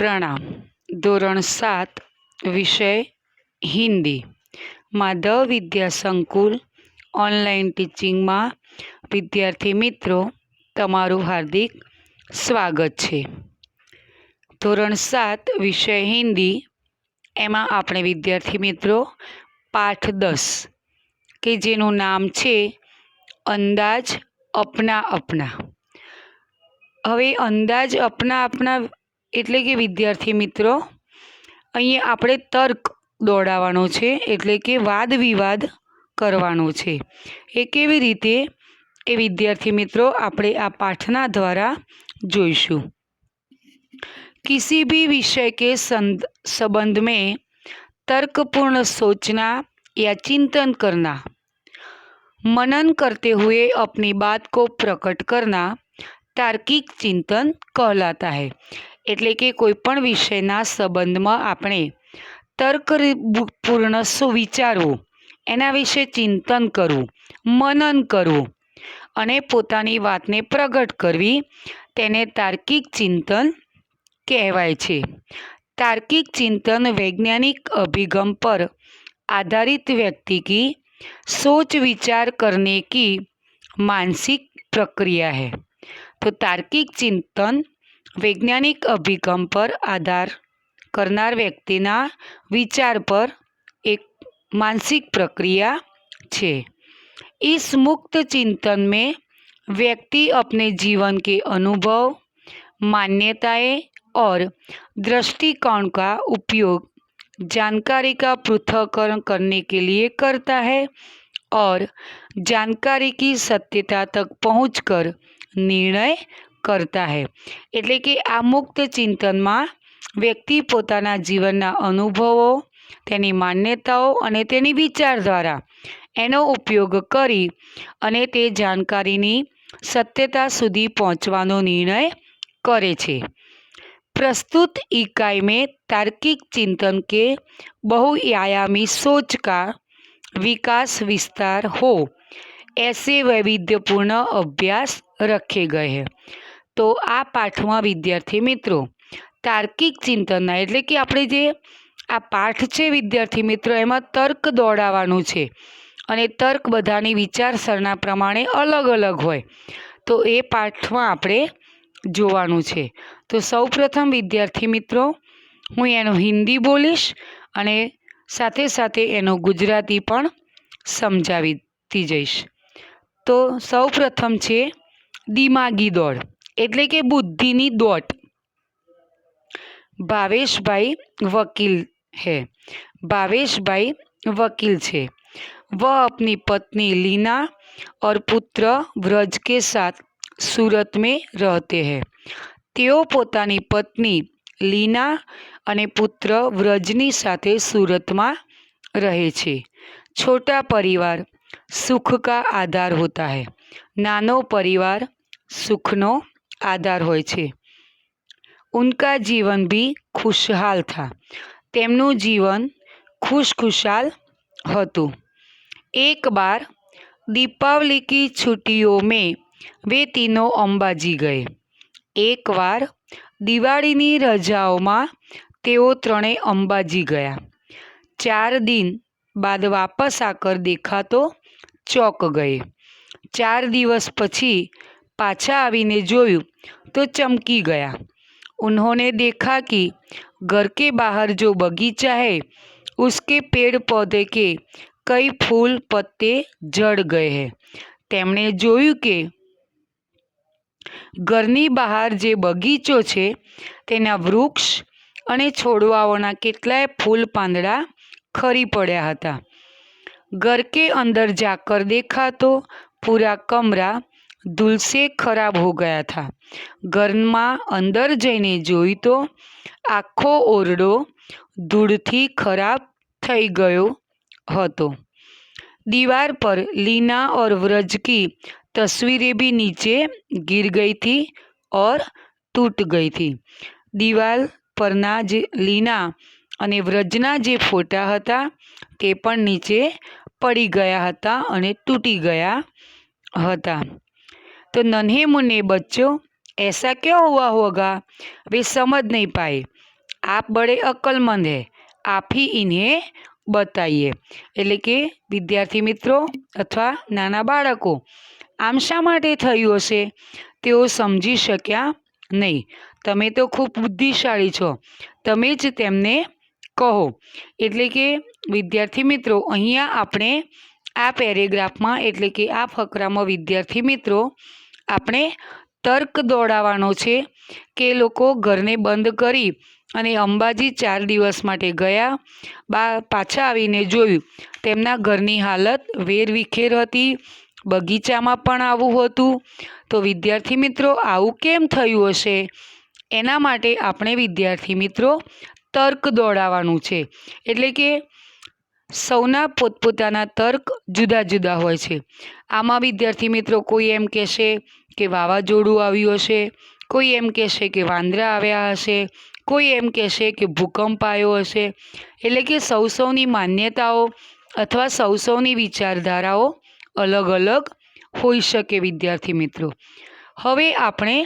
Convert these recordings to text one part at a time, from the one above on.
प्रणाम। धोरण 7 विषय हिंदी माधव विद्या संकुल ऑनलाइन टीचिंग में विद्यार्थी मित्रों तमारू हार्दिक स्वागत है। धोरण 7 विषय हिंदी एमां आपणे विद्यार्थी मित्रों पाठ 10 के जेनुं नाम छे अंदाज अपना अपना। हवे अंदाज अपना अपना एटले के विद्यार्थी मित्रों अहीं आपणे तर्क दौड़ाववानो छे, एटले के वाद विवाद करवानो छे। ए केवी रीते ए विद्यार्थी मित्रों आपणे आ पाठना द्वारा जोईशुं। किसी भी विषय के संबंध में तर्कपूर्ण सोचना या चिंतन करना, मनन करते हुए अपनी बात को प्रकट करना तार्किक चिंतन कहलाता है। एटले के कोईपण विषयना संबंधमां आपणे तर्कपूर्ण विचारवुं, एना विषे चिंतन करवुं, मनन करवुं अने पोतानी वातने प्रगट करवी तेने तार्किक चिंतन कहेवाय छे। तार्किक चिंतन वैज्ञानिक अभिगम पर आधारित व्यक्ति की सोच विचार करने की मानसिक प्रक्रिया है। तो तार्किक चिंतन वैज्ञानिक अभिगम पर आधार करनार व्यक्तिना विचार पर एक मानसिक प्रक्रिया छे। इस मुक्त चिंतन में व्यक्ति अपने जीवन के अनुभव, मान्यताएं और दृष्टिकोण का उपयोग जानकारी का पृथक्करण करने के लिए करता है और जानकारी की सत्यता तक पहुंचकर निर्णय करता है। एटले के आ मुक्त चिंतन में व्यक्ति पोताना जीवनना अनुभवों, तेनी मान्यताओं अने तेनी विचारधारा एनो उपयोग करी अने ते जानकारीनी सत्यता सुधी पहोंचवानो निर्णय करे छे। प्रस्तुत इकाई में तार्किक चिंतन के बहुआयामी सोच का विकास विस्तार हो ऐसे वैविध्यपूर्ण अभ्यास रखे गए हैं। तो आ पाठ में विद्यार्थी मित्रों तार्किक चिंतन एटले कि आपणे जे आ पाठ छे विद्यार्थी मित्रों एमां तर्क दौड़ावानुं छे अने तर्क बधानी विचारसरणा प्रमाणे अलग अलग होय, तो ए पाठ में आपणे जोवानुं छे। तो सौ प्रथम विद्यार्थी मित्रों हूँ एनो हिंदी बोलीश अने साथे साथे एनो गुजराती पण समजावीती जईश। तो सौ प्रथम छे दिमागी दौड़ एटले के बुद्धिनी दौड़। भावेश भाई वकील है। भावेश भाई वकील छे। वह अपनी पत्नी लीना और पुत्र व्रज के साथ सूरत में रहते हैं। तेओ पोतानी पत्नी लीना अने पुत्र व्रजनी साथे सूरत में रहे छे। छोटा परिवार सुख का आधार होता है। नानो परिवार सुखनो आधार होय छे। उनका जीवन भी खुशहाल था। तेमनु जीवन खुशखुशाल हतुं। एक बार दीपावली की छुट्टियों में वे तीनों अंबाजी गए। एक बार दिवाळीनी रजाओमां तेओ त्रणेय अंबाजी गया। 4 दिन बाद वापस आकर देखा तो चौंक गए। 4 दिवस पछी पाछा आवीने जोयुं तो चमकी गया। उन्होंने देखा कि घर के बाहर जो बगीचा है उसके पेड़ पौधे के कई फूल पत्ते झड़ गए हैं। तेमणे जोयुं के घरनी बहार जे बगीचो छे तेना वृक्ष अने छोड़वाओना केटलाय फूल पांदड़ा खरी पड्या हता। घर के अंदर जाकर देखा तो पूरा कमरा धूल से खराब हो गया था। घर में अंदर जईने जोई तो आखो ओरडो धूळथी खराब थई गयो हतो। दीवार पर लीना और व्रज की तस्वीरें भी नीचे गिर गई थी और टूट गई थी। दीवार परना जे लीना अने व्रजना जे फोटा हता ते पण नीचे पड़ी गया हता अने टूटी गया हता। तो नन्हे मुन्ने बच्चों ऐसा क्यों हुआ होगा, वे समझ नहीं पाए। आप बड़े अक्लमंद है, आप ही इन्हें बताइए। એટલે કે વિદ્યાર્થી મિત્રો અથવા નાના બાળકો આમ શા માટે થયું હશે તેઓ સમજી શક્યા નહીં. તમે તો ખૂબ બુદ્ધિશાળી છો, તમે જ તેમને કહો. એટલે કે વિદ્યાર્થી મિત્રો અહીંયા આપણે આ પેરેગ્રાફમાં એટલે કે આ ફકરામાં વિદ્યાર્થી મિત્રો આપણે તર્ક દોડાવવાનો છે કે લોકો ઘરને બંધ કરી અને અંબાજી 4 દિવસ માટે ગયા. પાછા આવીને જોયું તેમના ઘરની હાલત વેરવિખેર હતી, બગીચામાં પણ આવું હતું. તો વિદ્યાર્થી મિત્રો આવું કેમ થયું હશે એના માટે આપણે વિદ્યાર્થી મિત્રો તર્ક દોડાવવાનું છે. એટલે કે સૌના પોતપોતાના તર્ક જુદા જુદા હોય છે. આમાં વિદ્યાર્થી મિત્રો કોઈ એમ કહેશે કે વાવાઝોડું આવ્યું હશે, કોઈ એમ કહેશે કે વાંદરા આવ્યા હશે, કોઈ એમ કહેશે કે ભૂકંપ આવ્યો હશે. એટલે કે સૌની માન્યતાઓ અથવા સૌની વિચારધારાઓ અલગ અલગ હોઈ શકે વિદ્યાર્થી મિત્રો. હવે આપણે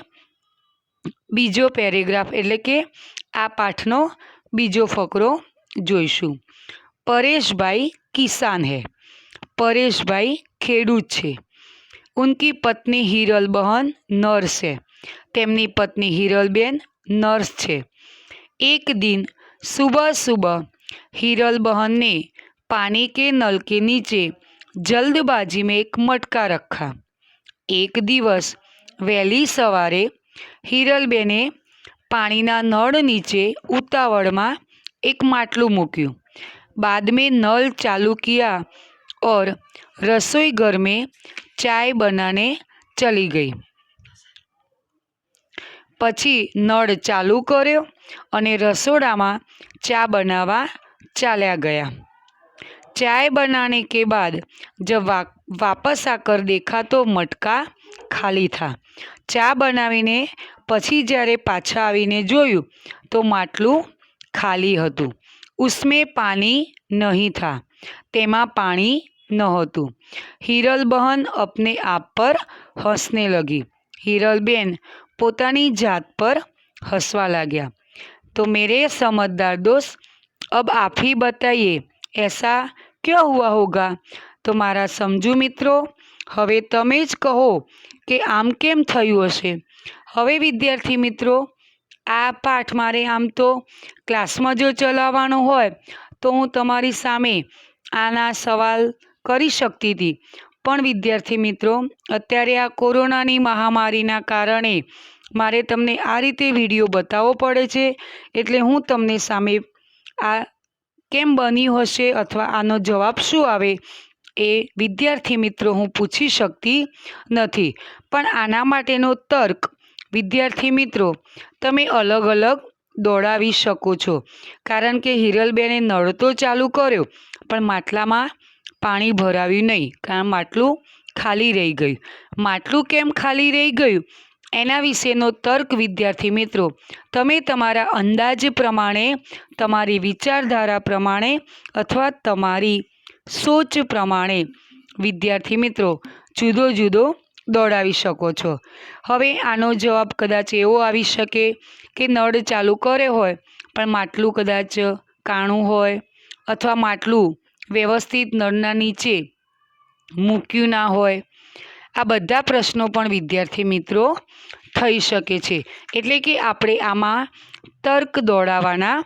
બીજો પેરેગ્રાફ એટલે કે આ પાઠનો બીજો ફકરો જોઈશું. પરેશભાઈ કિસાન હૈ. પરેશભાઈ ખેડૂત છે. ઉનકી પત્ની હિરલ બહન નર્સ है. તેમની પત્ની હિરલબેન નર્સ છે. एक दिन सुबह सुबह हिरल बहन ने पानी के नल के नीचे जल्दबाजी में एक मटका रखा. एक दिवस वહેલી સવારે હિરલબેને પાણીના નળ નીચે ઉતાવળમાં એક માટલું મૂક્યું. बाद में नल चालू किया और रसोई घर में चाय बनाने चली गई. પછી નળ ચાલુ કર્યો અને રસોડામાં ચા बनावा ચાલ્યા गया. चाय बनाने के बाद जब वापस आकर देखा तो मटका खाली था. ચા બનાવીને પછી જ્યારે પાછા આવીને જોયું તો માટલું ખાલી હતું. उसमें पानी नहीं था. તેમાં પાણી નહોતું. हिरल बहन अपने आप पर हंसने लगी. हिरलबेन પોતાની જાત પર હસવા लाग्या. तो मेरे समझदार दोस्त अब आप ही बताइए ऐसा क्यों हुआ होगा. तो मारा समझू मित्रों હવે તમે જ કહો કે આમ કેમ થયું હશે. હવે વિદ્યાર્થી મિત્રો આ પાઠ મારે આમ તો ક્લાસમાં જો ચલાવવાનો હોય તો હું તમારી સામે આના સવાલ કરી શકતી હતી, પણ વિદ્યાર્થી મિત્રો અત્યારે આ કોરોનાની મહામારીના કારણે મારે તમને આ રીતે વિડીયો બતાવવો પડે છે. એટલે હું તમને સામે આ કેમ બન્યું હશે અથવા આનો જવાબ શું આવે એ વિદ્યાર્થી મિત્રો હું પૂછી શકતી નથી. પણ આના માટેનો તર્ક વિદ્યાર્થી મિત્રો તમે અલગ અલગ દોડાવી શકો છો. કારણ કે હિરલબેને નળ તો ચાલુ કર્યો પણ માટલામાં પાણી ભરાવ્યું નહીં, કારણ માટલું ખાલી રહી ગયું. માટલું કેમ ખાલી રહી ગયું એના વિશેનો તર્ક વિદ્યાર્થી મિત્રો તમે તમારા અંદાજ પ્રમાણે, તમારી વિચારધારા પ્રમાણે અથવા તમારી સોચ પ્રમાણે વિદ્યાર્થી મિત્રો જુદો જુદો દોડાવી શકો છો. હવે આનો જવાબ કદાચ એવો આવી શકે કે નળ ચાલુ કર્યો હોય પણ માટલું કદાચ કાણું હોય અથવા માટલું વ્યવસ્થિત નળના નીચે મૂક્યું ના હોય. આ બધા પ્રશ્નો પણ વિદ્યાર્થી મિત્રો થઈ શકે છે. એટલે કે આપણે આમાં તર્ક દોડાવવાના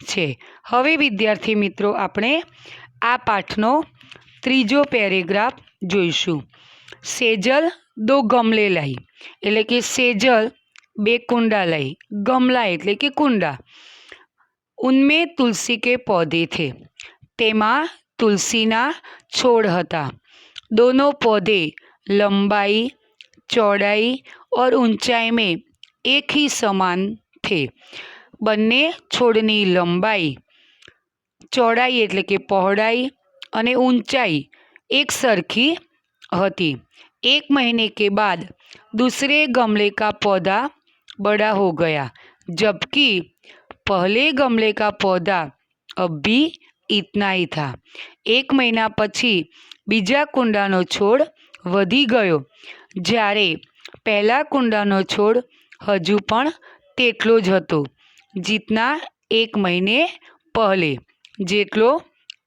છે. હવે વિદ્યાર્થી મિત્રો આપણે આ પાઠનો ત્રીજો પેરેગ્રાફ જોઈશું. સેજલ દો ગમલે लाई. એટલે કે સેજલ 2 કુંડા लाई. ગમલા એટલે કે કુંડા. ઉનમે તુલસી કે પૌધે થે. તેમાં તુલસીના છોડ હતા. दोनों पौधे लंबाई, चौड़ाई और ऊंचाई में एक ही समान थे. બંને છોડની લંબાઈ, चौड़ाई એટલે કે પહોળાઈ અને ऊंचाई एक सरखी હતી. 1 महीने के बाद दूसरे गमले का पौधा बड़ा हो गया, जबकि पहले गमले का पौधा अब भी इतना ही था. 1 महीना પછી બીજા કુંડાનો છોડ વધી ગયો, જ્યારે પહેલા કુંડાનો છોડ હજુ પણ તેટલો જ હતો. जितना एक महीने पहले जेटलो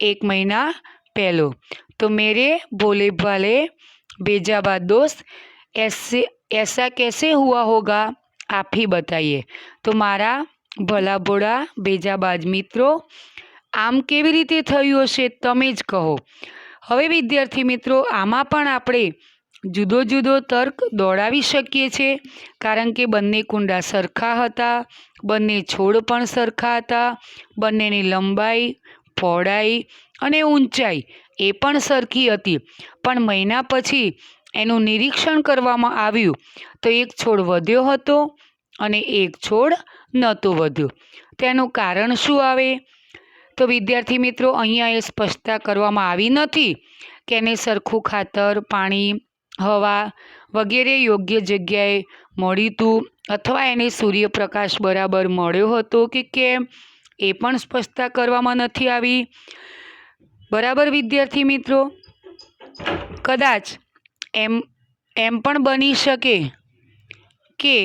एक महीना पहलो। तो मेरे भोले भाले बेजाबाद दोस्त ऐसा कैसे हुआ होगा, आप ही बताइए। तो મારા ભલા ભોળા બેજાબાજ મિત્રો, આમ કેવી રીતે થયું હશે, તમે જ કહો। હવે વિદ્યાર્થી મિત્રો, આમાં પણ આપણે જુદો જુદો તર્ક દોડાવી શકીએ છીએ, કારણ કે બંને કુંડા સરખા હતા, બંને છોડ પણ સરખા હતા, બંનેની લંબાઈ, પહોળાઈ અને ઊંચાઈ એ પણ સરખી હતી। પણ મહિના પછી એનું નિરીક્ષણ કરવામાં આવ્યું તો એક છોડ વધ્યો હતો અને એક છોડ નહોતો વધ્યો। તેનું કારણ શું આવે? તો વિદ્યાર્થી મિત્રો, અહીંયા એ સ્પષ્ટતા કરવામાં આવી નથી કે એને સરખું ખાતર, પાણી, હવા વગેરે યોગ્ય જગ્યાએ મળ્યું હતું અથવા એને સૂર્યપ્રકાશ બરાબર મળ્યો હતો કે કેમ, એ પણ સ્પષ્ટતા કરવામાં નથી આવી। બરાબર વિદ્યાર્થી મિત્રો, કદાચ એમ પણ બની શકે કે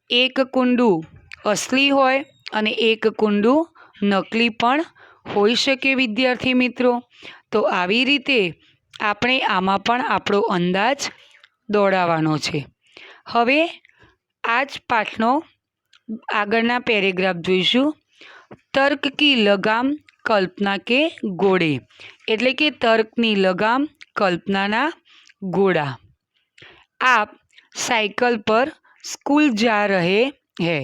એક કુંડું અસલી હોય અને એક કુંડું નકલી પણ હોઈ શકે વિદ્યાર્થી મિત્રો। તો આવી રીતે આપણે આમાં પણ આપણો અંદાજ દોડાવવાનો છે। હવે આ જ પાઠનો આગળના પેરેગ્રાફ જોઈશું। તર્ક કી લગામ કલ્પના કે ઘોડે, એટલે કે તર્કની લગામ કલ્પનાના ઘોડા। आप साइकिल पर स्कूल जा रहे हैं।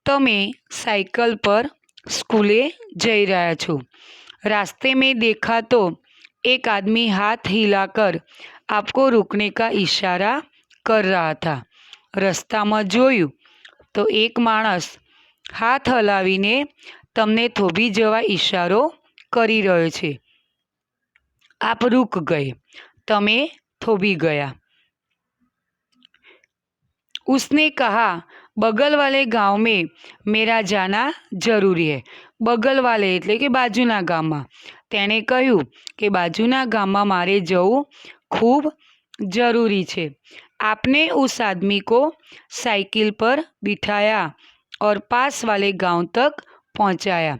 તમે साइकिल पर स्कूले जई रहा छो। रास्ते में देखा तो एक आदमी हाथ हिलाकर आपको रुकने का इशारा कर रहा था। रस्ता में जोयु तो एक माणस हाथ हलावीने तमने થોભી જવા इशारो કરી રહ્યો છે। आप रुक गए, તમે થોભી ગયા। उसने कहा बगल वाले गांव में मेरा जाना जरूरी है। बगल वाले એટલે કે બાજુના ગામમાં। તેણે કહ્યું કે બાજુના ગામમાં મારે જવું ખૂબ જરૂરી છે। आपने उस आदमी को साइकिल पर बिठाया और पास वाले गांव तक पहुंचाया।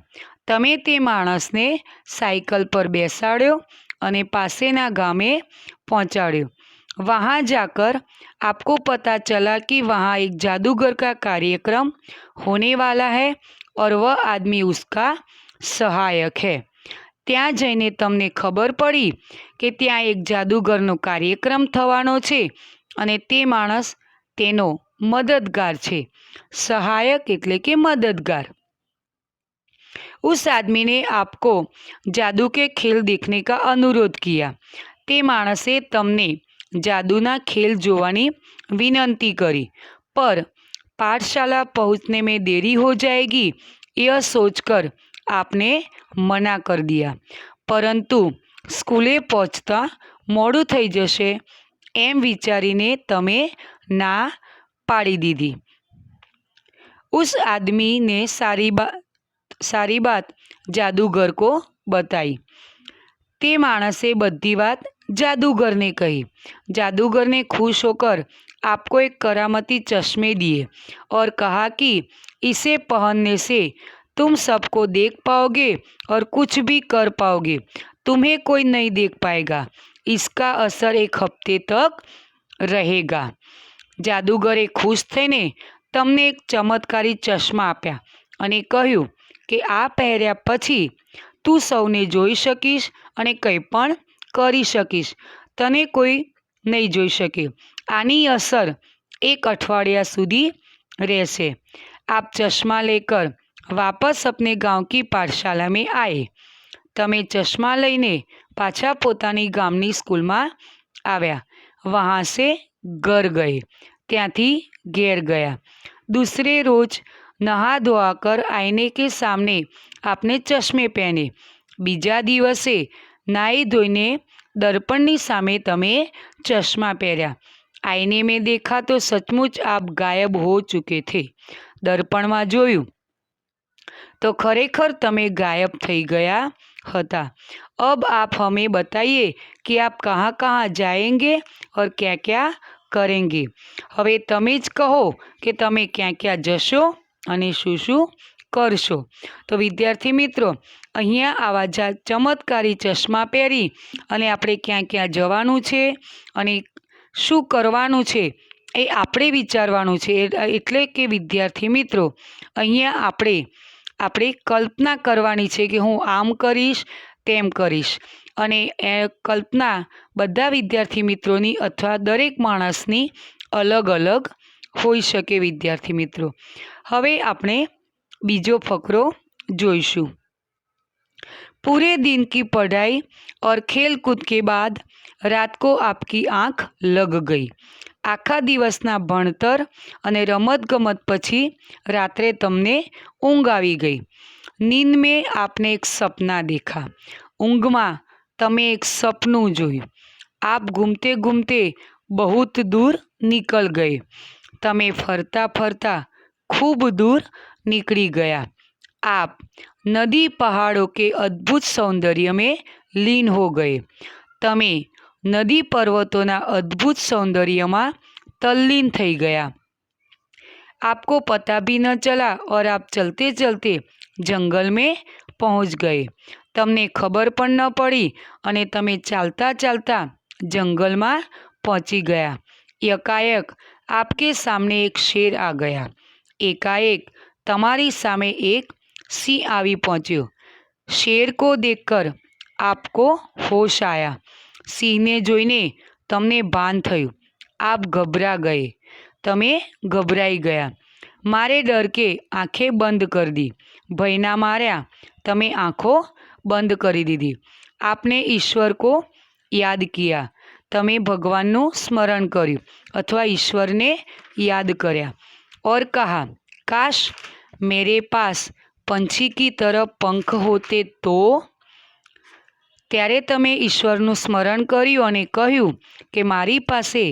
તમે તે માણસને સાયકલ પર બેસાડ્યો અને પાસેના ગામે પહોંચાડ્યો। वहाँ जाकर आपको पता चला कि वहाँ एक जादूगर का कार्यक्रम होने वाला है और वह आदमी उसका सहायक है। ત્યાં જઈને તમને ખબર પડી કે ત્યાં એક જાદુગરનો કાર્યક્રમ થવાનો છે અને તે માણસ તેનો મદદગાર છે। સહાયક એટલે કે મદદગાર। उस आदमी ने आपको जादू के खेल देखने का अनुरोध किया। તે માણસે તમને जादूना खेल जोवानी विनंती करी, पर पाठशाला पहुँचने में देरी हो जाएगी यह सोचकर आपने मना कर दिया। परंतु स्कूले पहुँचता मोडું થઈ જશે એમ विचारीने तमे ना पाड़ी दीधी। उस आदमी ने सारी बात जादूगर को बताई। તે માણસે બધી વાત जादूगर ने कही। जादूगर ने खुश होकर आपको एक करामती चश्मे दिए और कहा कि इसे पहनने से तुम सबको देख पाओगे और कुछ भी कर पाओगे। तुम्हें कोई नहीं देख पाएगा। इसका असर एक हफ्ते तक रहेगा। जादूगरे खुश थईने तमने एक चमत्कारी चश्मा आप्या અને કહ્યું કે આ પહેર્યા પછી તું સૌને જોઈ શકીશ અને કંઈ પણ કરી શકીશ, તને કોઈ નહીં જોઈ શકે। આની અસર એક અઠવાડિયા સુધી રહેશે। आप चश्मा लेकर वापस अपने गांव की पाठशाला में आए। તમે ચશ્મા લઈને પાછા પોતાની ગામની સ્કૂલમાં આવ્યા। वहाँ से घर गए, ત્યાંથી ઘેર ગયા। दूसरे रोज नहा धोआकर आईने के सामने आपने चश्मे पहने। बीजा दिवसे नाई धोईने दर्पणनी सामे तमे चश्मा पहर्या। आईने में देखा तो सचमुच आप गायब हो चुके थे। दर्पण में जोयुं तो खरेखर तमे गायब थई गया हता। अब आप हमें बताइए कि आप कहाँ कहाँ जाएंगे और क्या क्या करेंगे। हवे तमे ज कहो कि तमे क्या क्या जशो અને શું શું કરશો। તો વિદ્યાર્થી મિત્રો, અહીંયા આવા ચમત્કારી ચશ્મા પહેરી અને આપણે ક્યાં ક્યાં જવાનું છે અને શું કરવાનું છે એ આપણે વિચારવાનું છે। એટલે કે વિદ્યાર્થી મિત્રો, અહીંયા આપણે કલ્પના કરવાની છે કે હું આમ કરીશ, તેમ કરીશ, અને એ કલ્પના બધા વિદ્યાર્થી મિત્રોની અથવા દરેક માણસની અલગ અલગ હોઈ શકે। વિદ્યાર્થી મિત્રો, હવે આપણે बीजो फकरो जोईशु। पूरे दिन की पढ़ाई और खेल कूद के बाद रात को आपकी आँख लग गई। आखा दिवसना भणतर अने रमत गमत पछी रात्रे तमने ऊँघ आवी गई। नींद में आपने एक सपना देखा। ऊँघ में तमे एक सपनू जोयुं। आप घूमते घूमते बहुत दूर निकल गए। तमे फरता फरता खूब दूर निकली गया। आप नदी पहाड़ों के अद्भुत सौंदर्य में लीन हो गए। तमे नदी पर्वतों अद्भुत सौंदर्य में तल्लीन थई गया। आपको पता भी न चला और आप चलते चलते जंगल में पहुंच गए। तमने खबर पण न पड़ी अने तमे चालता चालता जंगल में पहुंची गया। एकाएक आपके सामने एक शेर आ गया। एकाएक तमारी सामे एक सिंह आवी पहुंच्यो। शेर को देखकर आपको होश आया। सिंह ने जोईने तमने भान थयुं। आप घबरा गए। तमे घबराई गया। मारे डर के आँखें बंद कर दी। भयना मार्या तमे आँखों बंद करी दीधी। आपने ईश्वर को याद किया। तमे भगवानનું स्मरण કર્યું अथवा ईश्वर ने याद કર્યા और कहा, काश मेरे पास पंछी की तरह पंख होते तो। त्यारे तमे ईश्वरનું स्मरण કર્યું અને કહ્યું કે મારી પાસે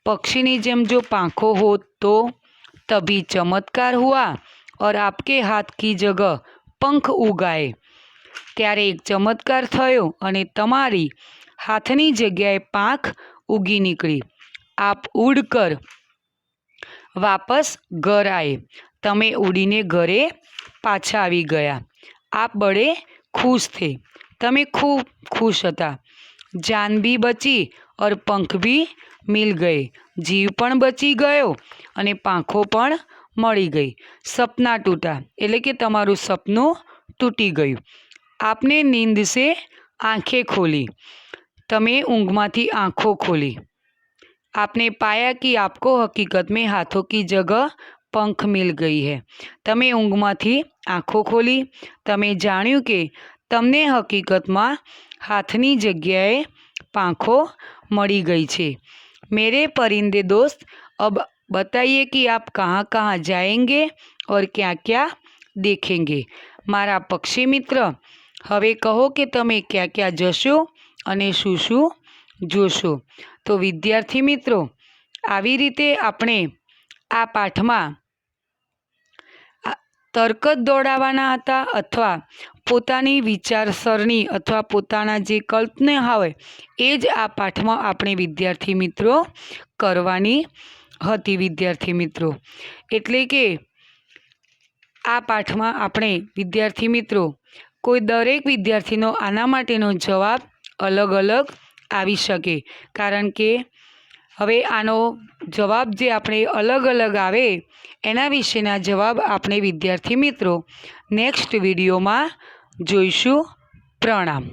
पक्षीनी जेम जो પાંખો होत तो। तभी चमत्कार हुआ और आपके हाथ की जगह पंख उगाए। त्यारे एक चमत्कार थयो अने तमारी हाथनी जग्याए પાંખ उगी निकली। आप उड़कर वापस घर आए। तमे उड़ीने घरे पाछा आवी गया। आप बड़े खुश थे। तमे खूब खुश हता। जान भी बची और पंख भी मिल गए। जीव पण बची गयो अने પાંખો पण मळी गई। सपना टूटा एटले के तमारुं सपनुं तूटी गयुं। आपने नींद से आँखें खोली। तमे ऊँघमांथी आँखों खोली। आपने पाया कि आपको हकीकत में हाथों की जगह पंख मिल गई है। तमे ऊँघमांथी आँखों खोली। तमे जाण्युं के तमने हकीकत में हाथनी जग्याए પાંખો मળી गई छे। मेरे परिंदे दोस्त, अब बताइए कि आप कहाँ कहाँ जाएंगे और क्या क्या देखेंगे। मारा पक्षी मित्र, हवे कहो कि तमे क्या क्या जशो अने शुं शुं जोशो। तो विद्यार्थी मित्रों, आवी रीते आपणे आ पाठमां तर्क ज दौड़ावाना हता अथवा पोतानी विचारसरणी अथवा पोताना जे कल्पना होय ए ज आ पाठमां आपणे विद्यार्थी मित्रों करवानी हती। विद्यार्थी मित्रों, एटले के आ पाठमां आपणे विद्यार्थी मित्रों कोई दरेक विद्यार्थीनो आना माटेनो जवाब अलग अलग आवी शके। कारण के हवे आनो जवाब जे आपणे अलग अलग आवे एना विशेना जवाब आपणे विद्यार्थी मित्रों नेक्स्ट विडियो में जोईशुं। प्रणाम।